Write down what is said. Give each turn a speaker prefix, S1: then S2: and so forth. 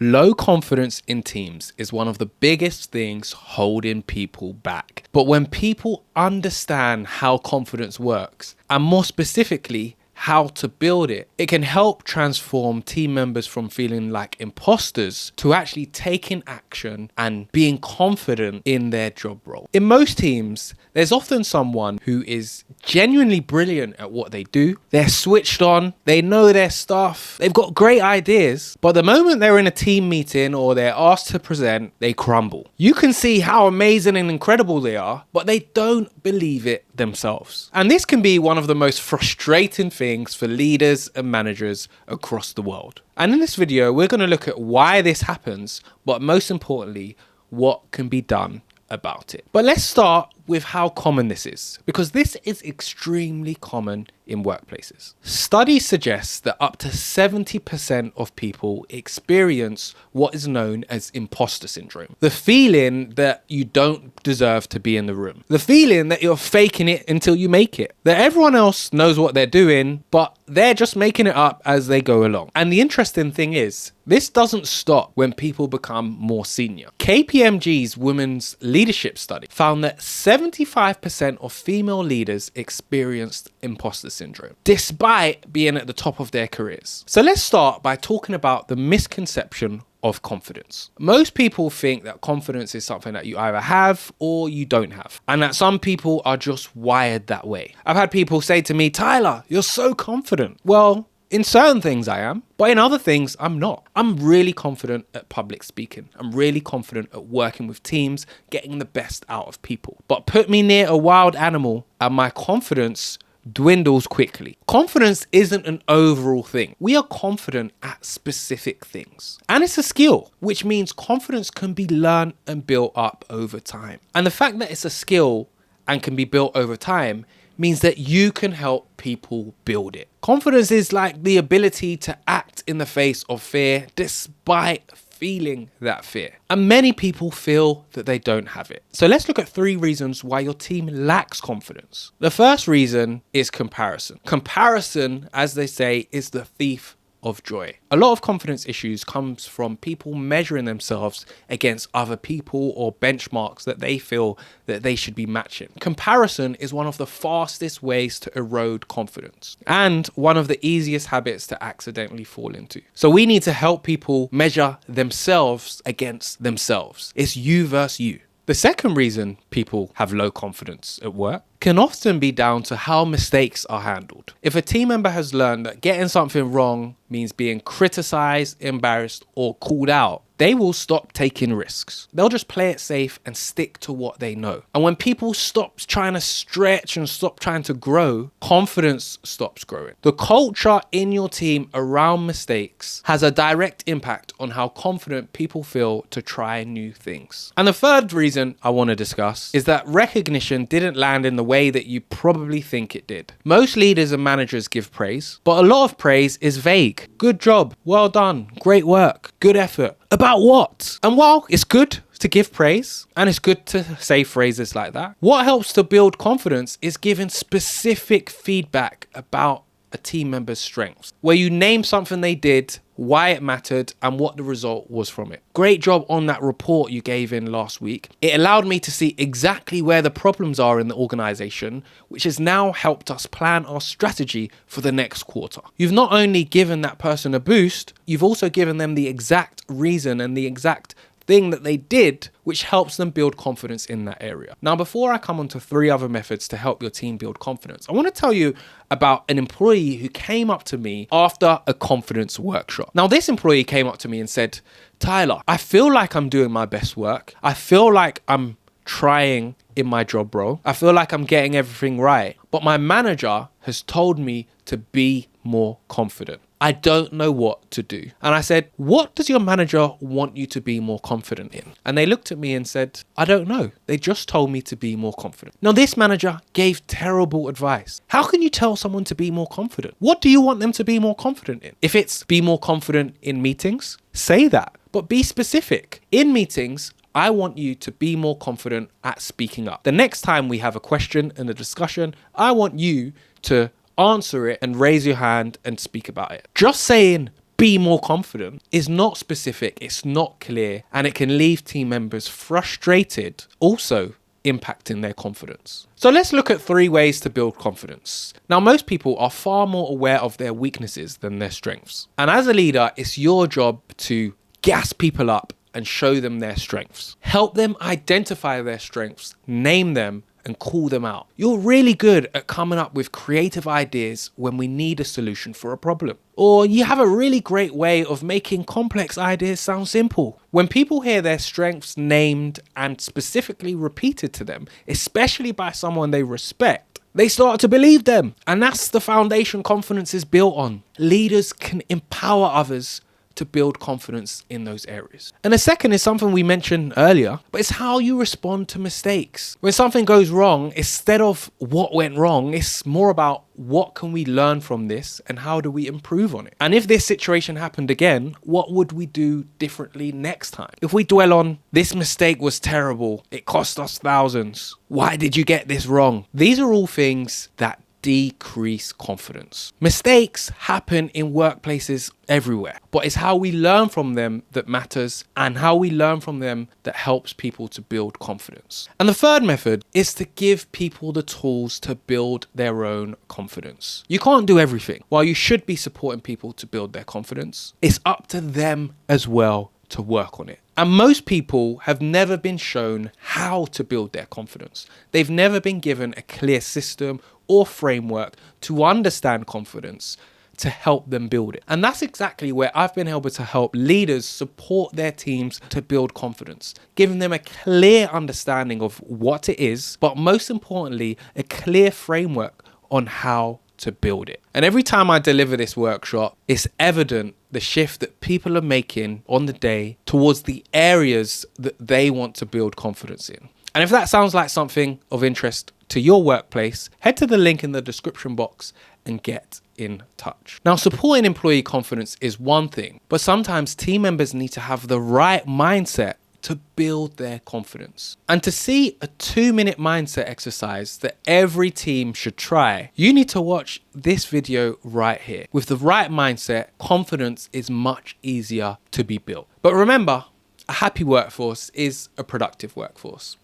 S1: Low confidence in teams is one of the biggest things holding people back. But when people understand how confidence works, and more specifically, how to build it, it can help transform team members from feeling like imposters to actually taking action and being confident in their job role. In most teams, there's often someone who is genuinely brilliant at what they do. They're switched on, they know their stuff, they've got great ideas, but the moment they're in a team meeting or they're asked to present, they crumble. You can see how amazing and incredible they are, but they don't believe it themselves. And this can be one of the most frustrating things for leaders and managers across the world. And in this video, we're going to look at why this happens, but most importantly, what can be done about it. But let's start with how common this is, because this is extremely common in workplaces. Studies suggest that up to 70% of people experience what is known as imposter syndrome. The feeling that you don't deserve to be in the room. The feeling that you're faking it until you make it. That everyone else knows what they're doing, but they're just making it up as they go along. And the interesting thing is, this doesn't stop when people become more senior. KPMG's Women's Leadership Study found that 75% of female leaders experienced imposter syndrome, despite being at the top of their careers. So let's start by talking about the misconception of confidence. Most people think that confidence is something that you either have or you don't have, and that some people are just wired that way. I've had people say to me, "Tyler, you're so confident." Well, in certain things I am, but in other things I'm not. I'm really confident at public speaking. I'm really confident at working with teams, getting the best out of people. But put me near a wild animal and my confidence dwindles quickly. Confidence isn't an overall thing. We are confident at specific things. And it's a skill, which means confidence can be learned and built up over time. And the fact that it's a skill and can be built over time means that you can help people build it. Confidence is like the ability to act in the face of fear despite feeling that fear. And many people feel that they don't have it. So let's look at 3 reasons why your team lacks confidence. The first reason is comparison. Comparison, as they say, is the thief of joy. A lot of confidence issues comes from people measuring themselves against other people or benchmarks that they feel that they should be matching. Comparison is one of the fastest ways to erode confidence and one of the easiest habits to accidentally fall into. So we need to help people measure themselves against themselves. It's you versus you. The second reason people have low confidence at work can often be down to how mistakes are handled. If a team member has learned that getting something wrong means being criticized, embarrassed, or called out, they will stop taking risks. They'll just play it safe and stick to what they know. And when people stop trying to stretch and stop trying to grow, confidence stops growing. The culture in your team around mistakes has a direct impact on how confident people feel to try new things. And the third reason I want to discuss is that recognition didn't land in the way that you probably think it did. Most leaders and managers give praise, but a lot of praise is vague. Good job, well done, great work, good effort. About what? And while it's good to give praise and it's good to say phrases like that, what helps to build confidence is giving specific feedback about a team member's strengths, where you name something they did, why it mattered, and what the result was from it. Great job on that report you gave in last week. It allowed me to see exactly where the problems are in the organization, which has now helped us plan our strategy for the next quarter. You've not only given that person a boost, you've also given them the exact reason and the exact thing that they did, which helps them build confidence in that area. Now, before I come on to 3 other methods to help your team build confidence, I want to tell you about an employee who came up to me after a confidence workshop. Now, this employee came up to me and said, "Tyler, I feel like I'm doing my best work. I feel like I'm trying in my job role. I feel like I'm getting everything right. But my manager has told me to be more confident. I don't know what to do." And I said, "What does your manager want you to be more confident in?" And they looked at me and said, "I don't know. They just told me to be more confident." Now, this manager gave terrible advice. How can you tell someone to be more confident? What do you want them to be more confident in? If it's be more confident in meetings, say that, but be specific. In meetings, I want you to be more confident at speaking up. The next time we have a question and a discussion, I want you to answer it and raise your hand and speak about it. Just saying be more confident is not specific, it's not clear, and it can leave team members frustrated, also impacting their confidence. So let's look at 3 ways to build confidence. Now, most people are far more aware of their weaknesses than their strengths. And as a leader, it's your job to gas people up and show them their strengths. Help them identify their strengths, name them, and call them out. You're really good at coming up with creative ideas when we need a solution for a problem. Or you have a really great way of making complex ideas sound simple. When people hear their strengths named and specifically repeated to them, especially by someone they respect, they start to believe them. And that's the foundation confidence is built on. Leaders can empower others to build confidence in those areas. And the second is something we mentioned earlier, but it's how you respond to mistakes. When something goes wrong, instead of what went wrong, it's more about what can we learn from this and how do we improve on it? And if this situation happened again, what would we do differently next time? If we dwell on this mistake was terrible, it cost us thousands, why did you get this wrong? These are all things that decrease confidence. Mistakes happen in workplaces everywhere, but it's how we learn from them that matters, and how we learn from them that helps people to build confidence. And the third method is to give people the tools to build their own confidence. You can't do everything. While you should be supporting people to build their confidence, it's up to them as well to work on it. And most people have never been shown how to build their confidence. They've never been given a clear system or framework to understand confidence to help them build it. And that's exactly where I've been able to help leaders support their teams to build confidence, giving them a clear understanding of what it is, but most importantly, a clear framework on how to build it. And every time I deliver this workshop, it's evident the shift that people are making on the day towards the areas that they want to build confidence in. And if that sounds like something of interest to your workplace, head to the link in the description box and get in touch. Now, supporting employee confidence is one thing, but sometimes team members need to have the right mindset to build their confidence. And to see a 2-minute mindset exercise that every team should try, you need to watch this video right here. With the right mindset, confidence is much easier to be built. But remember, a happy workforce is a productive workforce.